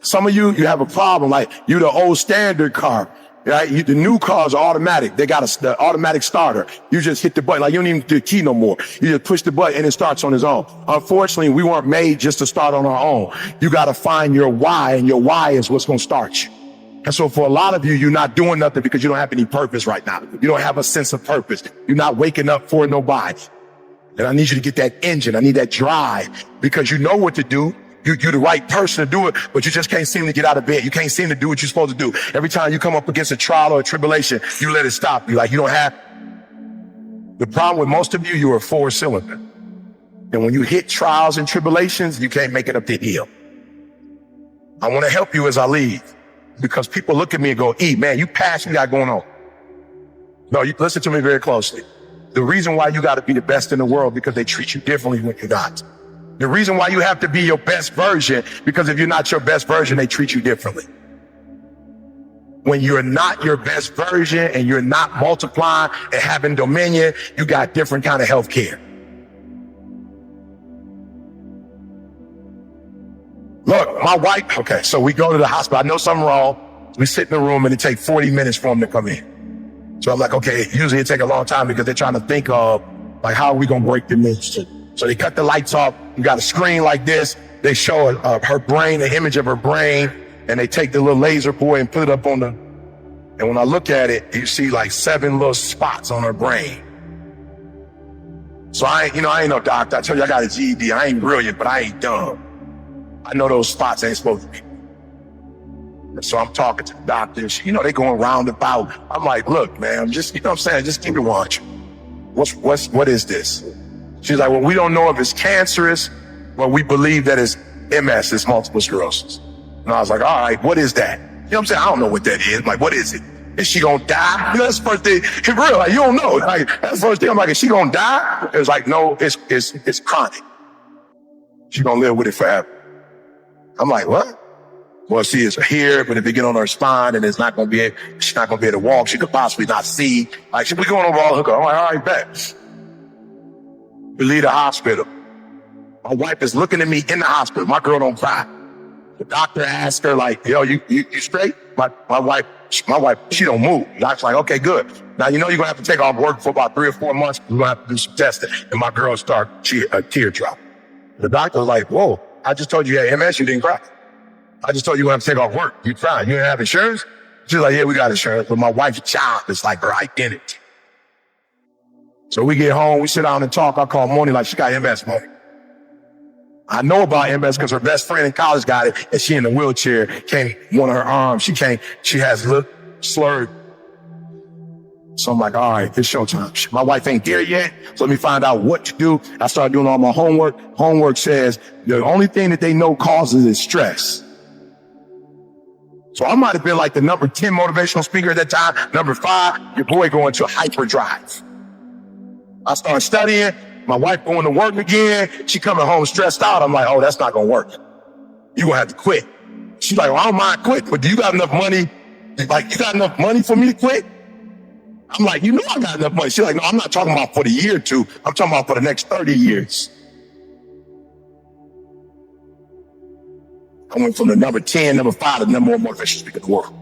Some of you have a problem, like you the old standard car, right? The new cars are automatic. They got the automatic starter. You just hit the button, like you don't even do the key no more. You just push the button and it starts on its own. Unfortunately, we weren't made just to start on our own. You got to find your why, and your why is what's going to start you. And so for a lot of you, you're not doing nothing because you don't have any purpose right now. You don't have a sense of purpose. You're not waking up for nobody. And I need you to get that engine. I need that drive, because you know what to do. You're the right person to do it, but you just can't seem to get out of bed. You can't seem to do what you're supposed to do. Every time you come up against a trial or a tribulation, you let it stop you. Like you don't have. The problem with most of you, you're a four-cylinder. And when you hit trials and tribulations, you can't make it up the hill. I want to help you as I leave, because people look at me and go, E, man, you passionate, you got going on. No, you listen to me very closely. The reason why you got to be the best in the world, because they treat you differently when you're not. The reason why you have to be your best version, because if you're not your best version, they treat you differently. When you're not your best version and you're not multiplying and having dominion, you got different kind of health care. Look, my wife, okay, so we go to the hospital. I know something wrong. We sit in the room and it takes 40 minutes for them to come in. So I'm like, okay, usually it takes a long time because they're trying to think of, like, how are we going to break the news? So they cut the lights off. You got a screen like this. They show her brain, the image of her brain, and they take the little laser boy and put it up on the, and when I look at it, you see like 7 little spots on her brain. So I ain't no doctor. I tell you, I got a GED. I ain't brilliant, but I ain't dumb. I know those spots ain't supposed to be. And so I'm talking to the doctor. They going roundabout. I'm like, look, man, just, what I'm saying? Just keep it watching. What is this? She's like, well, we don't know if it's cancerous, but we believe that it's MS, it's multiple sclerosis. And I was like, all right, what is that? You know what I'm saying? I don't know what that is. I'm like, what is it? Is she gonna die? That's the first thing. In real, like, you don't know. Like, that's the first thing. I'm like, is she gonna die? It was like, no, it's chronic. She's gonna live with it forever. I'm like, what? Well, see, it's here, but if it get on her spine, and she's not gonna be able to walk, she could possibly not see. Like, we going over all hookup. I'm like, all right, bet. We leave the hospital. My wife is looking at me in the hospital. My girl don't cry. The doctor asked her, like, yo, you straight? My wife, she don't move. The doctor's like, okay, good. Now, you're gonna have to take off work for about 3 or 4 months. We're gonna have to do some testing. And my girl a tear drop. The doctor was like, whoa, I just told you had MS, you didn't cry. I just told you have to take off work. You cried. You didn't have insurance? She's like, yeah, we got insurance. But my wife's job is like her identity. So we get home, we sit down and talk. I call Moni like she got MS, Moni. I know about MS because her best friend in college got it, and she in a wheelchair, one of her arms, she has lip slurred. So I'm like, all right, it's showtime. My wife ain't there yet, so let me find out what to do. I started doing all my homework. Homework says the only thing that they know causes is stress. So I might have been like the number 10 motivational speaker at that time. Number 5, your boy going to hyperdrive. I started studying. My wife going to work again. She coming home stressed out. I'm like, oh, that's not going to work. You're going to have to quit. She's like, well, I don't mind quit, but do you got enough money? Like, you got enough money for me to quit? I'm like, you know I got enough money. She's like, no, I'm not talking about for the year or 2. I'm talking about for the next 30 years. I went from the number 10, number 5 to the number 1 motivational speaker in the world.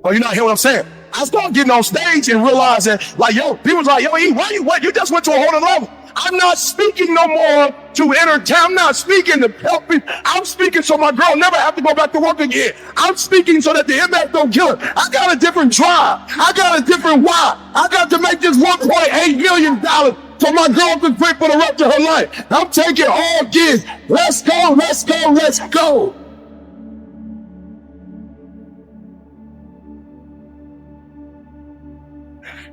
Well, you're not hearing what I'm saying. I started getting on stage and realizing, like, yo, people's like, yo, E, what? You just went to a whole other level. I'm not speaking no more to entertain. I'm not speaking to help people. I'm speaking so my girl never have to go back to work again. I'm speaking so that the MS don't kill her. I got a different drive. I got a different why. I got to make this $1.8 million so my girl can quit for the rest of her life. I'm taking all gigs. Let's go, let's go, let's go.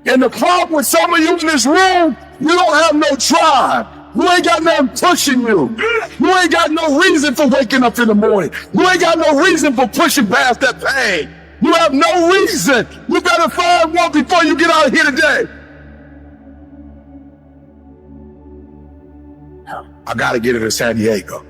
And the problem with some of you in this room, you don't have no drive. You ain't got nothing pushing you. You ain't got no reason for waking up in the morning. You ain't got no reason for pushing past that pain. You have no reason. You better find one before you get out of here today. I got to get it to San Diego.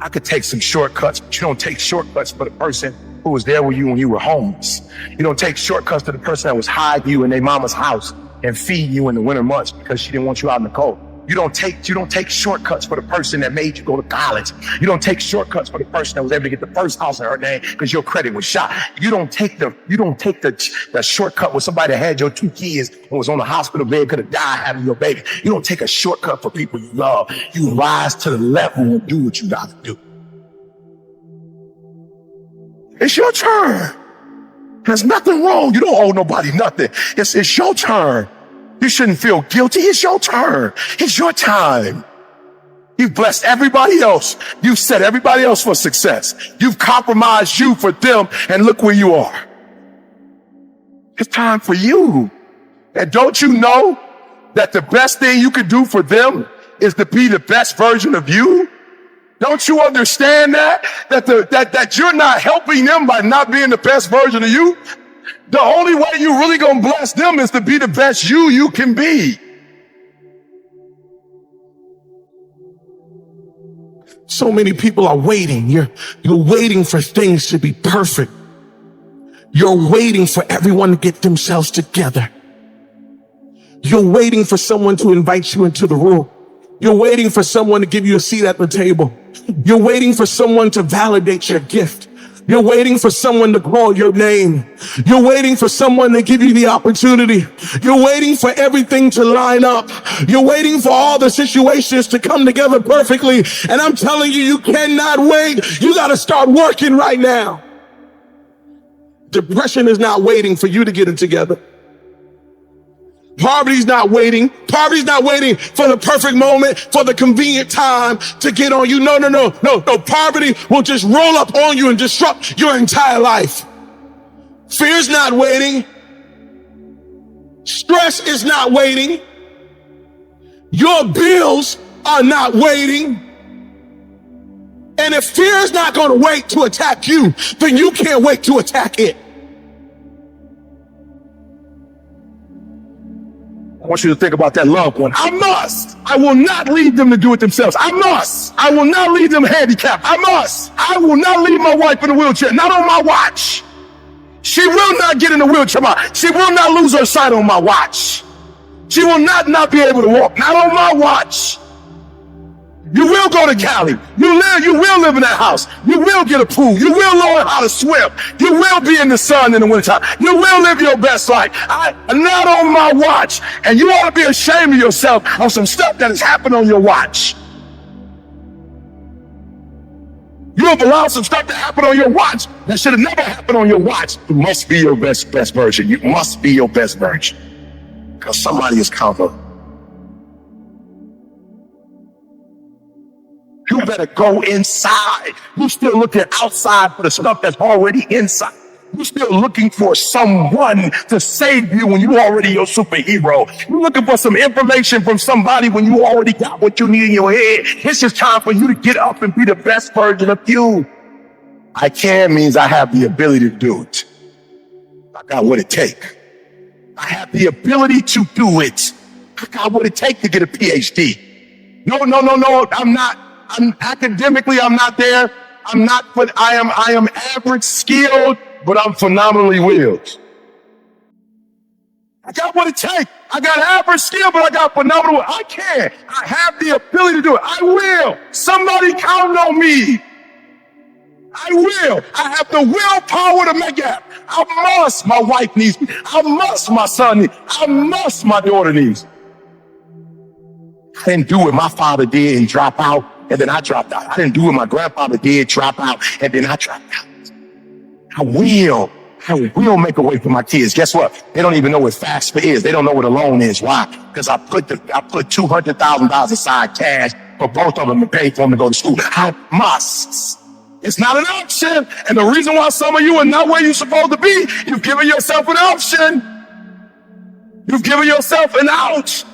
I could take some shortcuts, but you don't take shortcuts for the person who was there with you when you were homeless. You don't take shortcuts to the person that was hiding you in their mama's house and feeding you in the winter months because she didn't want you out in the cold. You don't take shortcuts for the person that made you go to college. You don't take shortcuts for the person that was able to get the first house in her name because your credit was shot. You don't take the shortcut with somebody that had your 2 kids and was on the hospital bed, could have died having your baby. You don't take a shortcut for people you love. You rise to the level and do what you got to do. It's your turn. There's nothing wrong. You don't owe nobody nothing. It's your turn. You shouldn't feel guilty. It's your turn. It's your time. You've blessed everybody else. You've set everybody else for success. You've compromised you for them, and look where you are. It's time for you. And don't you know that the best thing you could do for them is to be the best version of you? Don't you understand that you're not helping them by not being the best version of you? The only way you really gonna bless them is to be the best you can be. So many people are waiting. You're waiting for things to be perfect. You're waiting for everyone to get themselves together. You're waiting for someone to invite you into the room. You're waiting for someone to give you a seat at the table. You're waiting for someone to validate your gift. You're waiting for someone to call your name. You're waiting for someone to give you the opportunity. You're waiting for everything to line up. You're waiting for all the situations to come together perfectly. And I'm telling you, you cannot wait. You got to start working right now. Depression is not waiting for you to get it together. Poverty's not waiting. Poverty's not waiting for the perfect moment, for the convenient time to get on you. No. Poverty will just roll up on you and disrupt your entire life. Fear's not waiting. Stress is not waiting. Your bills are not waiting. And if fear is not going to wait to attack you, then you can't wait to attack it. I want you to think about that loved one. I will not leave them to do it themselves. I will not leave them handicapped. I will not leave my wife in a wheelchair, not on my watch. She will not get in a wheelchair. She will not lose her sight on my watch. She will not be able to walk, not on my watch. You will go to Cali. You will live in that house. You will get a pool. You will learn how to swim. You will be in the sun in the wintertime. You will live your best life. Not on my watch. And you ought to be ashamed of yourself of some stuff that has happened on your watch. You have allowed some stuff to happen on your watch that should have never happened on your watch. You must be your best version. You must be your best version. Because somebody is counting. You better go inside. You still looking outside for the stuff that's already inside. You still looking for someone to save you when you already your superhero. You're looking for some information from somebody when you already got what you need in your head. It's just time for you to get up and be the best version of you. I can means I have the ability to do it. I got what it takes. I have the ability to do it. I got what it takes to get a PhD. No, I'm not. Academically, I'm not there. But I am average skilled, but I'm phenomenally willed. I got what it takes. I got average skill, but I got phenomenal. I can. I have the ability to do it. I will. Somebody count on me. I will. I have the willpower to make it happen. I must. My wife needs me. I must. My son needs me. I must. My daughter needs me. I didn't do what my father did and drop out. And then I dropped out. I didn't do what my grandfather did, drop out, and then I dropped out. I will make a way for my kids. Guess what? They don't even know what FAFSA is. They don't know what a loan is. Why? Because I put $200,000 aside cash for both of them to pay for them to go to school. I must. It's not an option. And the reason why some of you are not where you're supposed to be, you've given yourself an option. You've given yourself an out.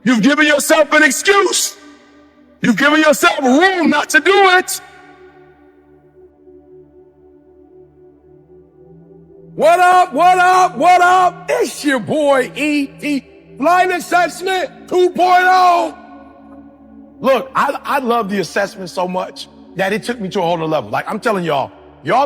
You've given yourself an excuse. You've given yourself room not to do it. What up? It's your boy E.T. Line Assessment 2.0. Look, I love the assessment so much that it took me to a whole nother level. Like I'm telling y'all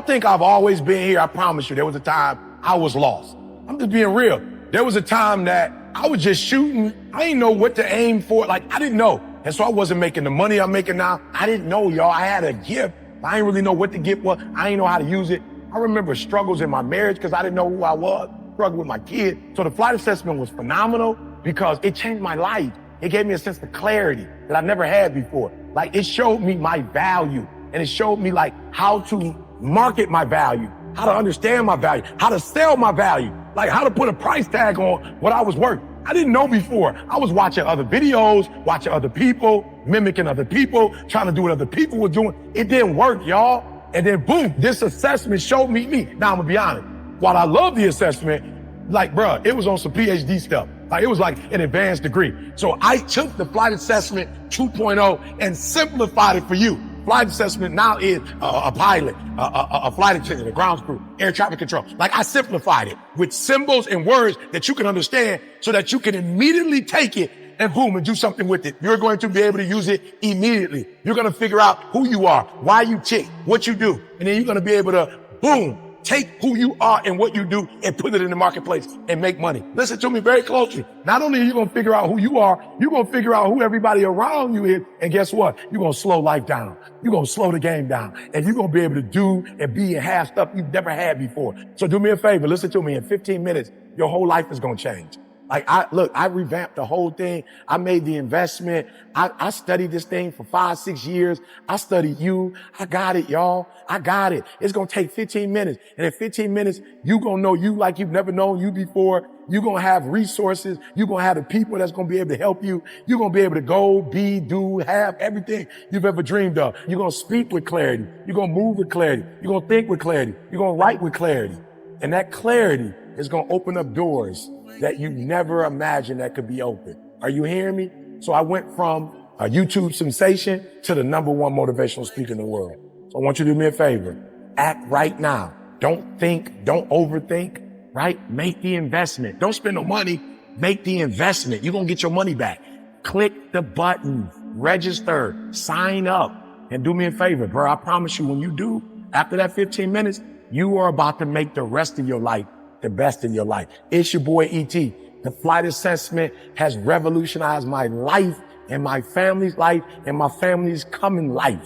think I've always been here. I promise you, there was a time I was lost. I'm just being real. There was a time that I was just shooting. I didn't know what to aim for. Like, I didn't know. And so I wasn't making the money I'm making now. I didn't know, y'all. I had a gift. I didn't really know what the gift was. I didn't know how to use it. I remember struggles in my marriage because I didn't know who I was, struggled with my kid. So the flight assessment was phenomenal because it changed my life. It gave me a sense of clarity that I never had before. Like, it showed me my value, and it showed me like how to market my value, how to understand my value, how to sell my value, like how to put a price tag on what I was worth. I didn't know before. I was watching other videos, watching other people, mimicking other people, trying to do what other people were doing. It didn't work, y'all. And then boom, this assessment showed me me. Now I'm gonna be honest. While I love the assessment, like, bruh, it was on some PhD stuff. Like, it was like an advanced degree. So I took the flight assessment 2.0 and simplified it for you. Flight assessment now is a pilot, a flight attendant, a ground crew, air traffic control. Like, I simplified it with symbols and words that you can understand so that you can immediately take it and boom, and do something with it. You're going to be able to use it immediately. You're going to figure out who you are, why you tick, what you do. And then you're going to be able to, boom, take who you are and what you do and put it in the marketplace and make money. Listen to me very closely. Not only are you going to figure out who you are, you're going to figure out who everybody around you is. And guess what? You're going to slow life down. You're going to slow the game down. And you're going to be able to do and be and have stuff you've never had before. So do me a favor. Listen to me. In 15 minutes, your whole life is going to change. Like, I revamped the whole thing. I made the investment. I studied this thing for 5-6 years. I studied you. I got it, y'all. I got it. It's going to take 15 minutes. And in 15 minutes, you going to know you like you've never known you before. You're going to have resources. You're going to have the people that's going to be able to help you. You're going to be able to go, be, do, have everything you've ever dreamed of. You're going to speak with clarity. You're going to move with clarity. You're going to think with clarity. You're going to write with clarity. And that clarity is going to open up doors that you never imagined that could be open. Are you hearing me? So I went from a YouTube sensation to the #1 motivational speaker in the world. So I want you to do me a favor. Act right now. Don't think, don't overthink, right? Make the investment. Don't spend no money. Make the investment. You're going to get your money back. Click the button, register, sign up, and do me a favor, bro. I promise you, when you do, after that 15 minutes, you are about to make the rest of your life the best in your life. It's your boy E.T. The flight assessment has revolutionized my life and my family's life and my family's coming life.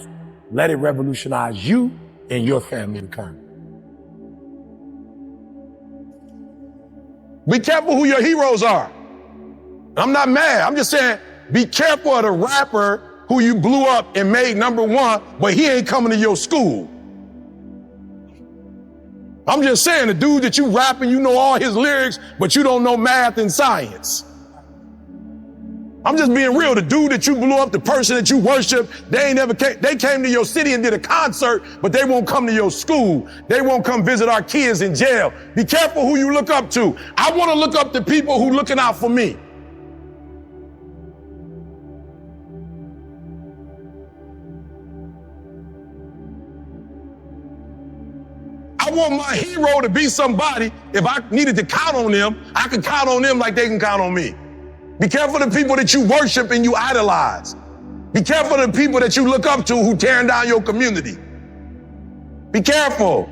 Let it revolutionize you and your family to come. Be careful who your heroes are. I'm not mad. I'm just saying, be careful of the rapper who you blew up and made #1, but he ain't coming to your school. I'm just saying, the dude that you rapping, you know all his lyrics, but you don't know math and science. I'm just being real. The dude that you blew up, the person that you worship, they came to your city and did a concert, but they won't come to your school. They won't come visit our kids in jail. Be careful who you look up to. I want to look up to people who looking out for me. I want my hero to be somebody. If I needed to count on them, I can count on them like they can count on me. Be careful of the people that you worship and you idolize. Be careful of the people that you look up to who tearing down your community. Be careful.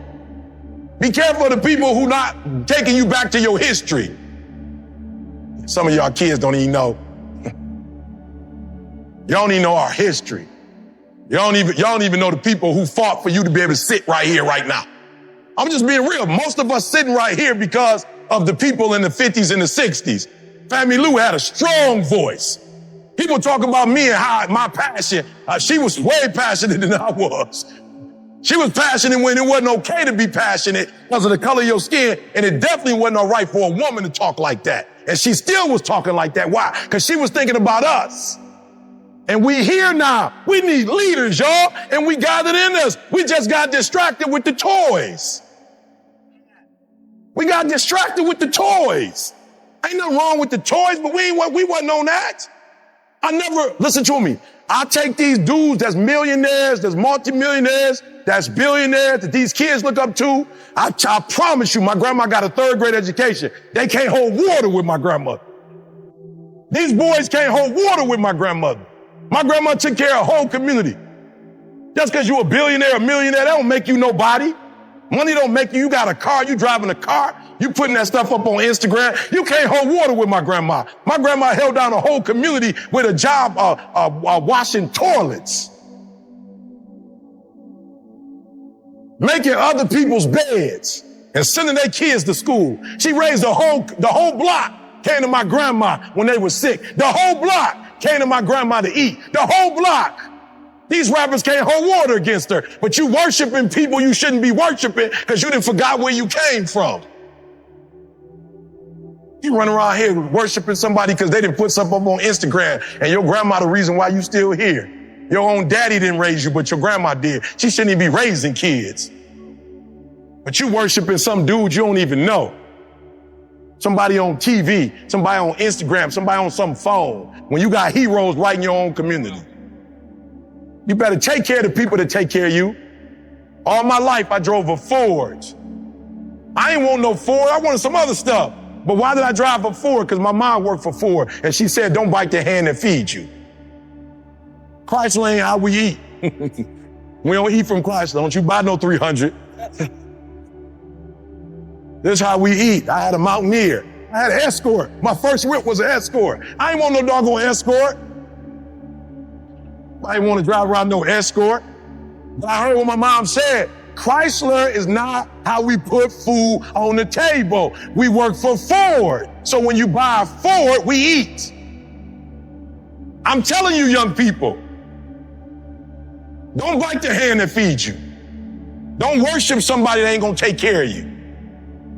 Be careful of the people who not taking you back to your history. Some of y'all kids don't even know. You don't even know our history. You don't even know the people who fought for you to be able to sit right here, right now. I'm just being real. Most of us sitting right here because of the people in the 50s and the 60s. Family Lou had a strong voice. People talk about me and how my passion, she was way passionate than I was. She was passionate when it wasn't okay to be passionate because of the color of your skin, and it definitely wasn't all right for a woman to talk like that. And she still was talking like that. Why? Because she was thinking about us. And we here now. We need leaders, y'all, and we gathered in us. We just got distracted with the toys. We got distracted with the toys. Ain't nothing wrong with the toys, but we wasn't on that. Listen to me. I take these dudes that's millionaires, that's multimillionaires, that's billionaires, that these kids look up to. I promise you, my grandma got a 3rd grade education. They can't hold water with my grandmother. These boys can't hold water with my grandmother. My grandma took care of a whole community. Just because you're a billionaire, a millionaire, that don't make you nobody. Money don't make you. You got a car, you driving a car, you putting that stuff up on Instagram. You can't hold water with my grandma. My grandma held down a whole community with a job washing toilets. Making other people's beds and sending their kids to school. She raised the whole block came to my grandma when they were sick. The whole block came to my grandma to eat. The whole block. These rappers can't hold water against her, but you worshiping people you shouldn't be worshiping because you done forgot where you came from. You run around here worshiping somebody because they didn't put something up on Instagram and your grandma the reason why you still here. Your own daddy didn't raise you, but your grandma did. She shouldn't even be raising kids. But you worshiping some dude you don't even know. Somebody on TV, somebody on Instagram, somebody on some phone, when you got heroes right in your own community. You better take care of the people that take care of you. All my life, I drove a Ford. I ain't want no Ford. I wanted some other stuff. But why did I drive a Ford? Because my mom worked for Ford, and she said, don't bite the hand that feeds you. Chrysler ain't how we eat. We don't eat from Chrysler. Don't you buy no 300. This is how we eat. I had a Mountaineer. I had an Escort. My first whip was an Escort. I ain't want no doggone Escort. I didn't want to drive around no Escort. But I heard what my mom said. Chrysler is not how we put food on the table. We work for Ford. So when you buy a Ford, we eat. I'm telling you, young people, don't bite the hand that feeds you. Don't worship somebody that ain't gonna take care of you.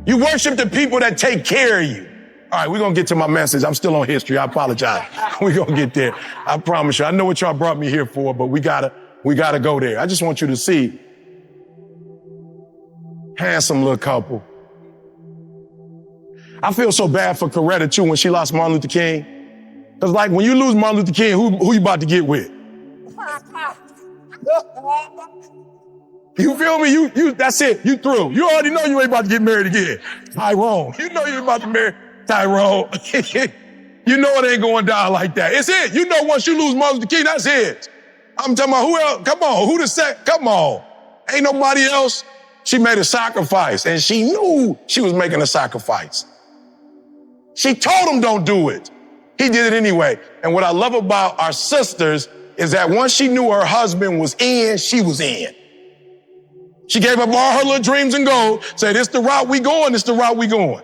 You worship the people that take care of you. All right, we're gonna get to my message. I'm still on history. I apologize. We're gonna get there. I promise you. I know what y'all brought me here for, but we gotta go there. I just want you to see. Handsome little couple. I feel so bad for Coretta too when she lost Martin Luther King. Cause like when you lose Martin Luther King, who you about to get with? You feel me? You that's it. You through. You already know you ain't about to get married again. Tyrone. You know you ain't about to marry Tyrone. You know it ain't going down like that. It's it. You know once you lose Martin Luther King, that's it. I'm talking about who else? Come on. Who the set? Come on. Ain't nobody else. She made a sacrifice and she knew she was making a sacrifice. She told him don't do it. He did it anyway. And what I love about our sisters is that once she knew her husband was in, she was in. She gave up all her little dreams and goals, said, this the route we going, this the route we going.